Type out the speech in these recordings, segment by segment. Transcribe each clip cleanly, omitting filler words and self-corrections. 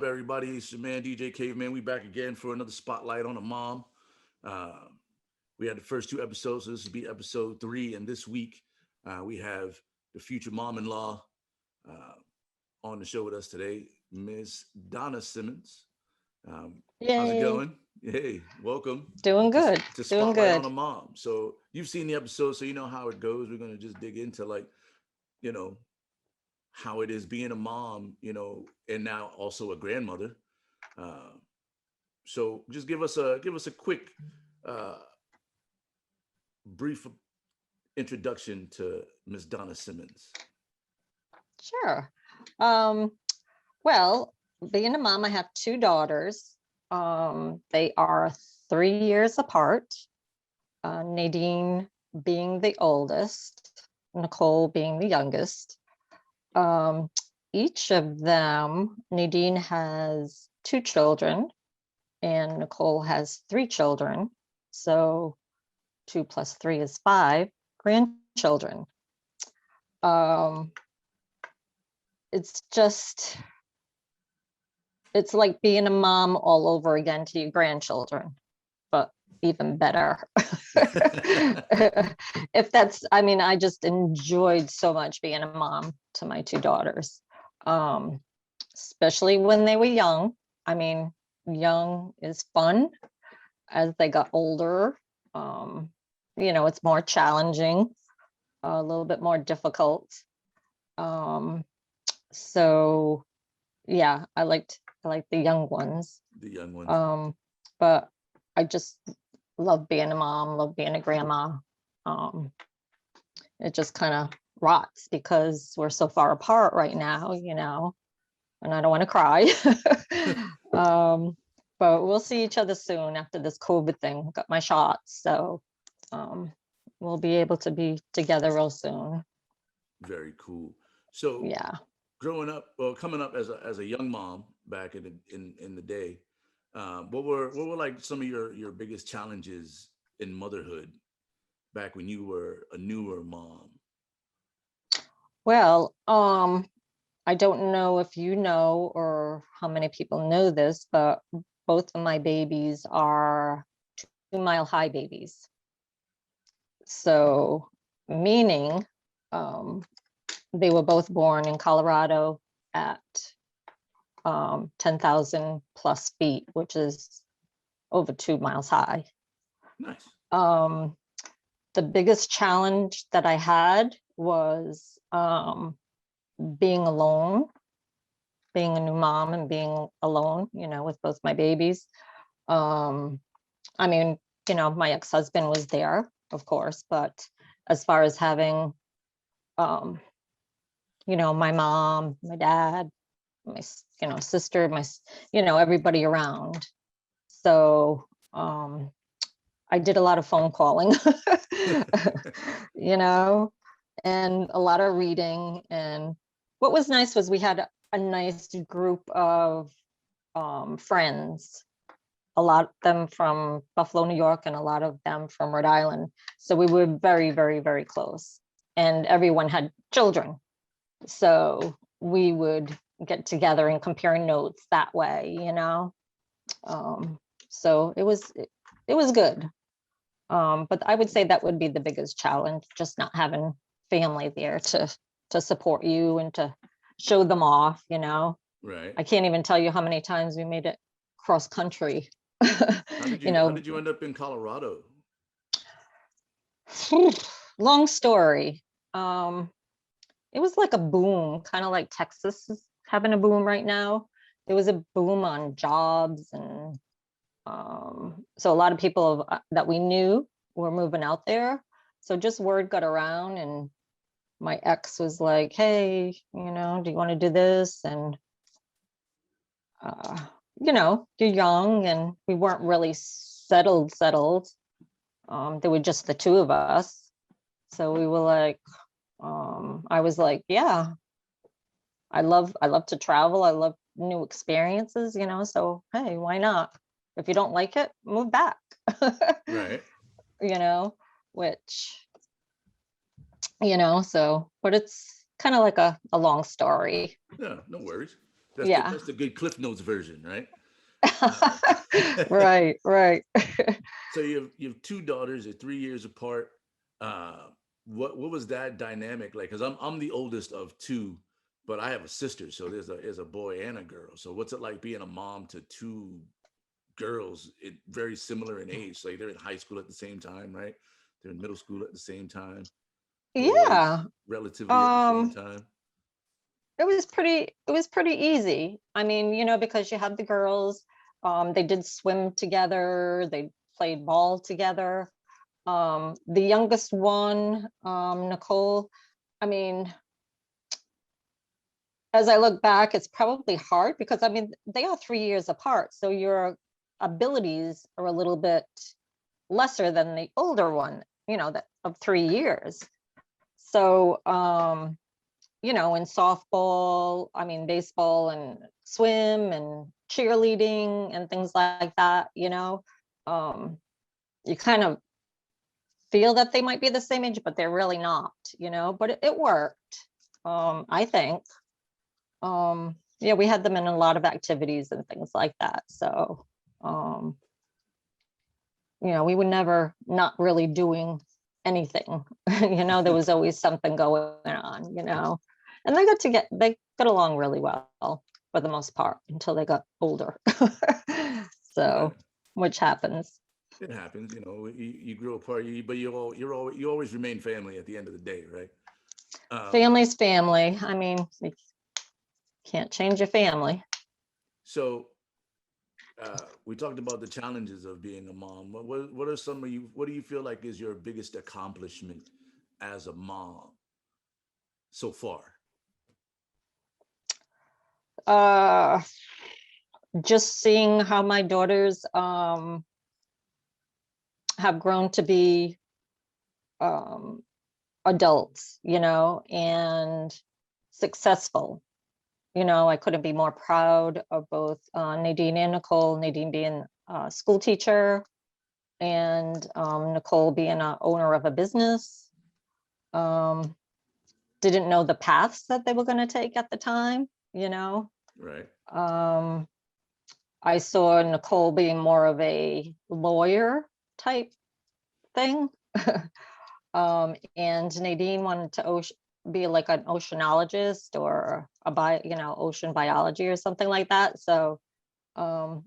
up, everybody? It's your man, DJ Caveman. We back again for another spotlight on a mom. Uh, we had the first two episodes, so this will be episode 3. And this week, we have the future mom-in-law uh, on the show with us today, Miss Donna Simmons. How's it Yay. going? Hey, welcome Doing to, good. to Doing Spotlight on good. a Mom. So you've seen the episode, so you know how it goes. We're going to just dig into you know, how it is being a mom, and now also a grandmother. Uh, so just give us a quick, uh, brief introduction to Miss Donna Simmons. Sure. Um, well, being a mom, I have two daughters. They are 3 years apart. Nadine being the oldest, Nicole being the youngest. Um, each of them, Nadine has two children, and Nicole has three children. So 2 plus 3 is 5 grandchildren. Um, it's just, it's like being a mom all over again to your grandchildren, but even better. If that's, I mean, I just enjoyed so much being a mom to my two daughters, um, especially when they were young. I mean, young is fun. As they got older, um, it's more challenging, a little bit more difficult. Um, so yeah, I liked the young ones. The young ones. But I just love being a mom, love being a grandma. Um, it just kind of rots because we're so far apart right now, and I don't want to cry. um, but we'll see each other soon after this COVID thing. Got my shots, so um, we'll be able to be together real soon. Very cool. So Yeah. growing up, well, coming up as a young mom back in the day, what were like some of your biggest challenges in motherhood back when you were a newer mom? Well, I don't know if you know or how many people know this, but both of my babies are 2 Mile High babies. So, meaning um, they were both born in Colorado at 10,000 plus feet, which is over 2 miles high. Nice. Um, the biggest challenge that I had was being alone, being a new mom and being alone, with both my babies. Um, I mean, my ex-husband was there, of course, but as far as having, um, my mom, my dad, my, sister, everybody around. So I did a lot of phone calling, you know, and a lot of reading. And what was nice was we had a nice group of friends, a lot of them from Buffalo, New York, and a lot of them from Rhode Island. So we were very, very, very close. And everyone had children. So we would get together and compare notes that way, So it was good. But I would say that would be the biggest challenge, just not having family there to support you and to show them off, Right. I can't even tell you how many times we made it cross country. How did you you how know, did you end up in Colorado? long story. Um, it was like a boom, kind of like Texas is having a boom right now. There was a boom on jobs, and so a lot of people that we knew were moving out there. So just word got around, and my ex was like, "Hey, do you want to do this?" And uh, you're young, and we weren't really settled. There were just the two of us. So we were like, I was like, yeah, I love to travel. I love new experiences, so hey, why not? If you don't like it, move back. Right. you know, which, so, but it's kind of like a long story. Yeah. No worries. Yeah. That's the good Cliff Notes version, right? Uh, Right, right. so you have two daughters, they're 3 years apart. Uh, what was that dynamic like? Because I'm the oldest of two, but I have a sister, so there's a boy and a girl. So what's it like being a mom to two girls, very similar in age? Like they're in high school at the same time, right? They're in middle school at the same time. Boys Yeah. relatively at the same Um, time. it was pretty easy. I mean, because you had the girls, they did swim together, they played ball together. The youngest one, Nicole, I mean, as I look back, it's probably hard because I mean, they are 3 years apart. So your abilities are a little bit lesser than the older one, that of 3 years. So, in softball, I mean, baseball and swim and cheerleading and things like that, you kind of feel that they might be the same age, but they're really not, but it worked, I think. Yeah, we had them in a lot of activities and things like that. So, um, we were never not really doing anything. There was always something going on, and they got along really well for the most part until they got older. So, Right. which happens. It happens, you grow apart, but you always remain family at the end of the day, right? Um, Family's family. I mean, you can't change your family. so we talked about the challenges of being a mom. What are some of you? What do you feel like is your biggest accomplishment as a mom so far? Uh, just seeing how my daughters have grown to be um, adults, and successful. I couldn't be more proud of both Nadine and Nicole. Nadine being a school teacher, and Nicole being an owner of a business. Um, didn't know the paths that they were going to take at the time, you know. Right. Um, I saw Nicole being more of a lawyer type thing. And Nadine wanted to be like an oceanologist or ocean biology or something like that. So um,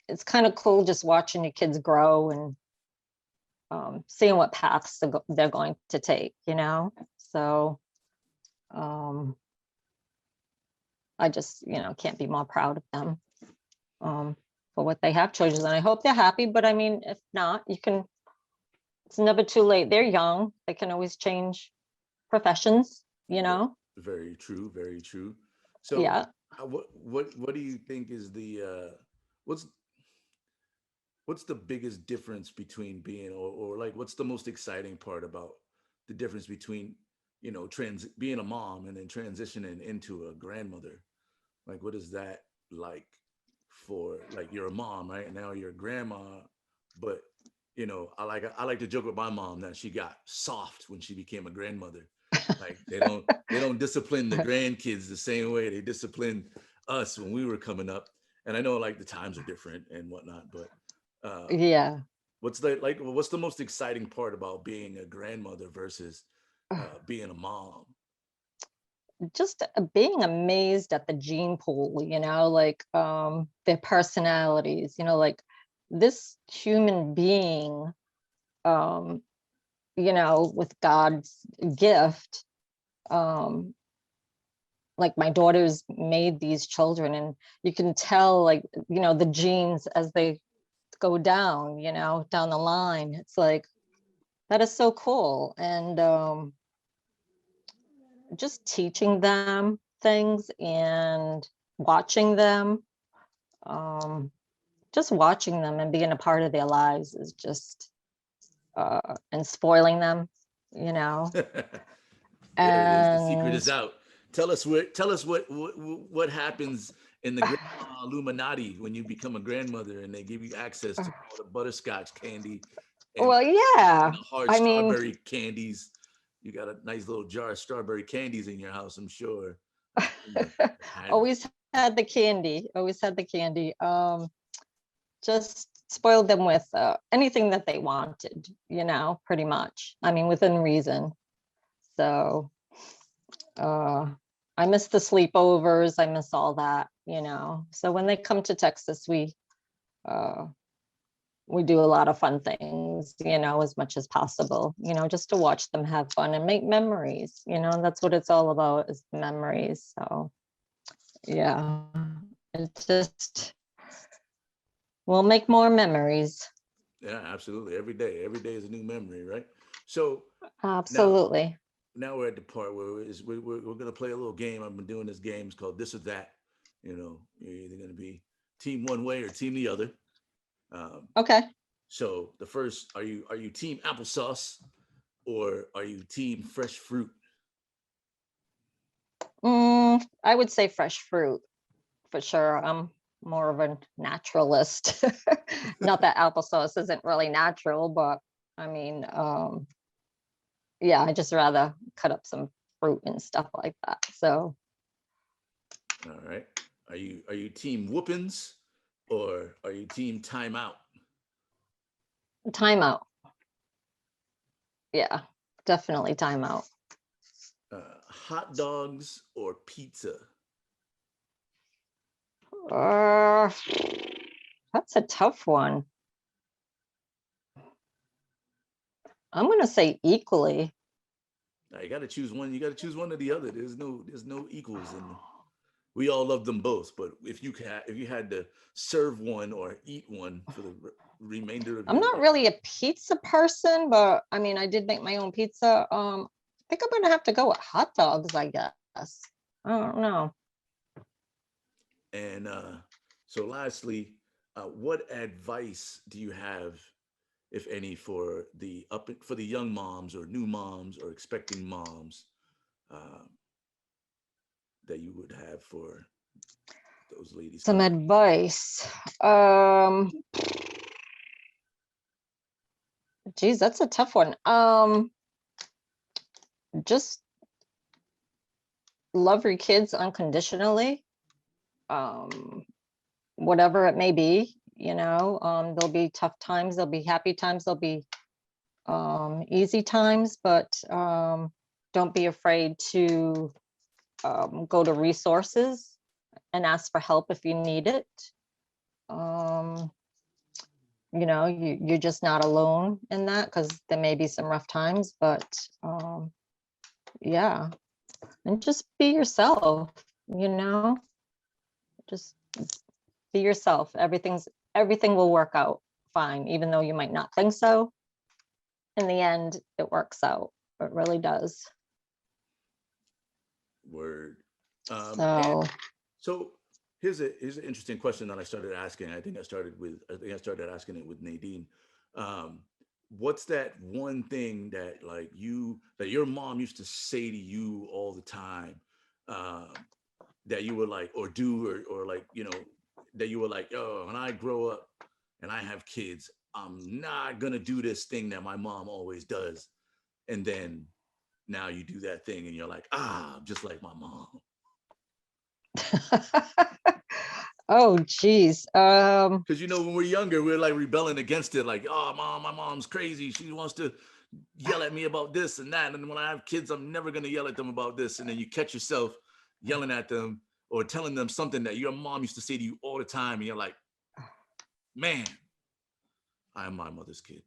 it's kind of cool just watching your kids grow and seeing what paths they're going to take, So um, I just, can't be more proud of them for what they have chosen. And I hope they're happy, but I mean, if not, it's never too late. They're young. They can always change professions, Very true. Very true. So, Yeah. what do you think is the what's what's the biggest difference between being or like what's the most exciting part about the difference between being a mom and then transitioning into a grandmother? Like, what is that like for, like, you're a mom, right? And now you're a grandma, but I like to joke with my mom that she got soft when she became a grandmother. Like they don't discipline the grandkids the same way they disciplined us when we were coming up. And I know like the times are different and whatnot, but um, Yeah. what's the most exciting part about being a grandmother versus being a mom? Just being amazed at the gene pool, like their personalities, like this human being, um, with God's gift, um, like my daughters made these children, and you can tell, like, the genes as they go down, down the line. It's like, that is so cool. And just teaching them things and watching them, um, just watching them and being a part of their lives is just and spoiling them, you know. There it is. The secret And is out. Tell us what happens in the grandma Illuminati when you become a grandmother and they give you access to all the butterscotch candy and well, and yeah, the hard I mean, strawberry candies. You got a nice little jar of strawberry candies in your house, I'm sure. I've seen the pageant. always had the candy, always had the candy. Just spoiled them with anything that they wanted, pretty much. I mean, within reason. So I miss the sleepovers. I miss all that, So when they come to Texas, uh, we do a lot of fun things, as much as possible, just to watch them have fun and make memories, that's what it's all about, is memories. So yeah, it just, we'll make more memories. Yeah, absolutely. Every day is a new memory, right? So Absolutely. now we're at the part where we're going to play a little game. I've been doing this game. It's called This or That. You're either going to be team one way or team the other. Okay. So the first, are you team applesauce or are you team fresh fruit? I would say fresh fruit for sure. I'm more of a naturalist. Not that applesauce isn't really natural, but I mean, yeah, I just rather cut up some fruit and stuff like that. So, all right. Are you team whoopings or are you team timeout? timeout. Yeah, definitely timeout. Hot dogs or pizza? That's a tough one. I'm gonna say equally. Now, you got to choose one. You got to choose one or the other. There's no equals in them. We all love them both, but if you had to serve one or eat one for the remainder of I'm your not life. really a pizza person, but I mean, I did make my own pizza. I think I'm gonna have to go with hot dogs, I guess. I don't know. And so, lastly, what advice do you have, if any, for the young moms or new moms or expecting moms uh, that you would have for those ladies Some coming? advice. Geez, that's a tough one. Just love your kids unconditionally. Whatever it may be, there'll be tough times, there'll be happy times, there'll be easy times, but don't be afraid to go to resources and ask for help if you need it. You're just not alone in that, because there may be some rough times, but yeah, and just be yourself, just be yourself. Everything will work out fine, even though you might not think so. In the end, it works out. It really does. Word. So So here's an interesting question that I started asking. I think I started asking it with Nadine. Um, what's that one thing that that your mom used to say to you all the time, that you were like, or do, or like, that you were like, oh, when I grow up and I have kids, I'm not gonna do this thing that my mom always does. And then now you do that thing and you're like, just like my mom. oh geez. Because when we're younger, we're like rebelling against it, like, oh, mom, my mom's crazy. She wants to yell at me about this and that. And when I have kids, I'm never gonna yell at them about this. And then you catch yourself yelling at them or telling them something that your mom used to say to you all the time, and you're like, man, I am my mother's kid.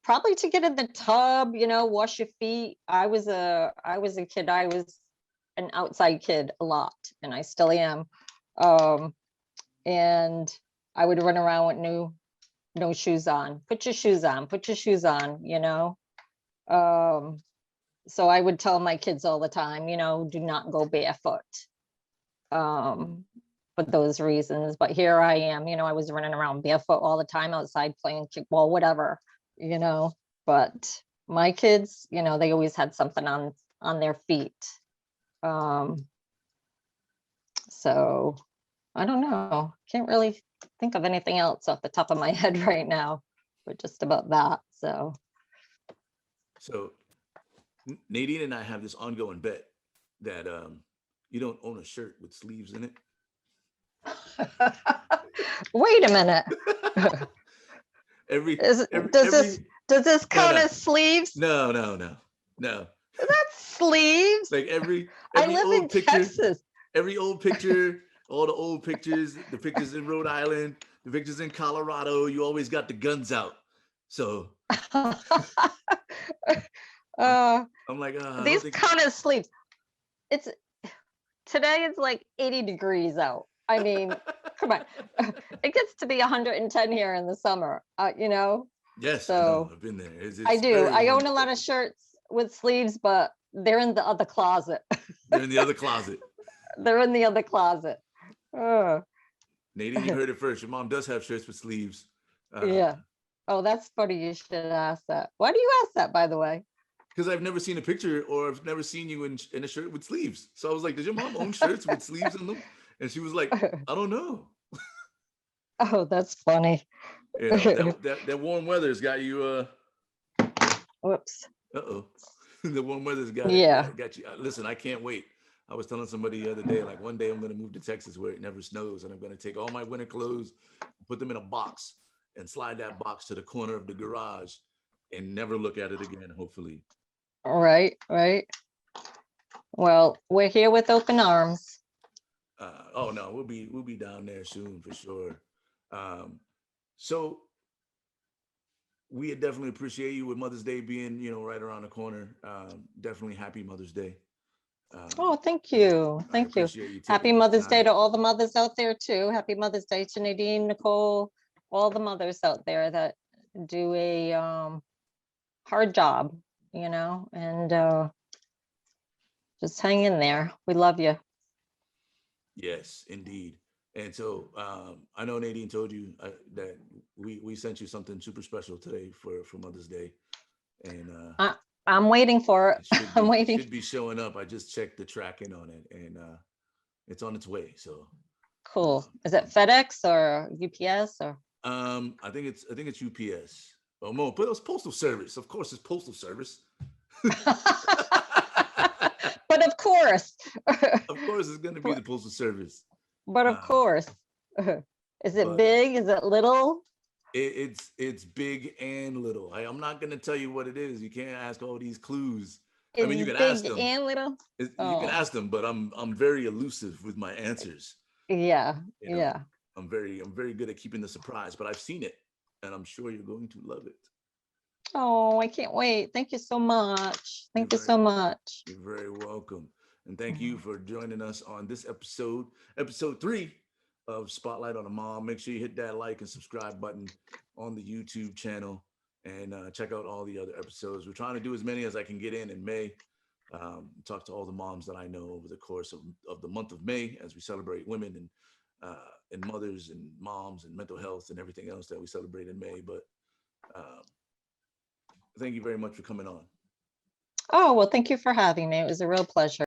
Probably to get in the tub, wash your feet. I was a kid. I was an outside kid a lot, and I still am. And I would run around with no shoes on. Put your shoes on. Put your shoes on. So I would tell my kids all the time, do not go barefoot. For those reasons. But here I am, I was running around barefoot all the time outside playing kickball, whatever, But my kids, they always had something on their feet. So I don't know. Can't really think of anything else off the top of my head right now, but just about that. So Nadine and I have this ongoing bet that you don't own a shirt with sleeves in it. Wait a minute. every Is, every does every this no count as sleeves? no. That's sleeves. Like I every live in old picture, Texas. every old picture, all the old pictures, the pictures in Rhode Island, the pictures in Colorado, you always got the guns out. So I'm, uh, I'm like, I don't these think. count as sleeves. It's today it's like 80 degrees out. I mean, come on. It gets to be 110 here in the summer, you know? Yes, I know. So I've been there. I It's do. very I warm own a out lot there. of shirts with sleeves, but they're in the other closet. They're in the other closet. They're in the other closet. Oh, Nadine, you heard it first. Your mom does have shirts with sleeves. yeah. Oh, that's funny. You should ask that. Why do you ask that, by the way? Because I've never seen a picture or I've never seen you in a shirt with sleeves. So I was like, does your mom own shirts with sleeves in them? And she was like, I don't know. Oh, that's funny. You know, that warm weather's got you Whoops. uh-oh. The warm weather's Yeah. got you. Listen, I can't wait. I was telling somebody the other day, like one day I'm gonna move to Texas where it never snows, and I'm gonna take all my winter clothes, put them in a box, and slide that box to the corner of the garage and never look at it again, hopefully. Right, right. Well, we're here with open arms. Oh no, we'll be down there soon for sure. Um, so we definitely appreciate you with Mother's Day being, right around the corner. Definitely happy Mother's Day. Oh, thank And you. I Thank you. appreciate you taking Happy this Mother's Day time. to all the mothers out there too. Happy Mother's Day to Nadine, Nicole, all the mothers out there that do a hard job, and just hang in there. We love you. Yes, indeed. And so I know Nadine told you that we sent you something super special today for Mother's Day, and I, I'm waiting for it it. I'm waiting. should be showing up. I just checked the tracking on it, and it's on its way. So Cool. Is it um, FedEx or UPS or? I think it's UPS. Oh, no, but it was postal service. Of course, it's postal service. But of course. Of course, it's going to be the postal service. But of Uh, course. Is it but big? Is it little? it's big and little. I'm not going to tell you what it is. You can't ask all these clues. I Is mean, you it can ask big them. and little? You can Oh, ask them, but I'm very elusive with my answers. yeah, You know, yeah. I'm very good at keeping the surprise. But I've seen it, and I'm sure you're going to love it. Oh, I can't wait. Thank you so much. You're Thank you very so much. you're very welcome, and thank you for joining us on this episode 3 of Spotlight on a Mom. Make sure you hit that like and subscribe button on the YouTube channel, and check out all the other episodes. We're trying to do as many as I can get in May. Talk to all the moms that I know over the course of the month of May as we celebrate women and mothers and moms and mental health and everything else that we celebrate in May. But thank you very much for coming on. Oh, well, thank you for having me. It was a real pleasure.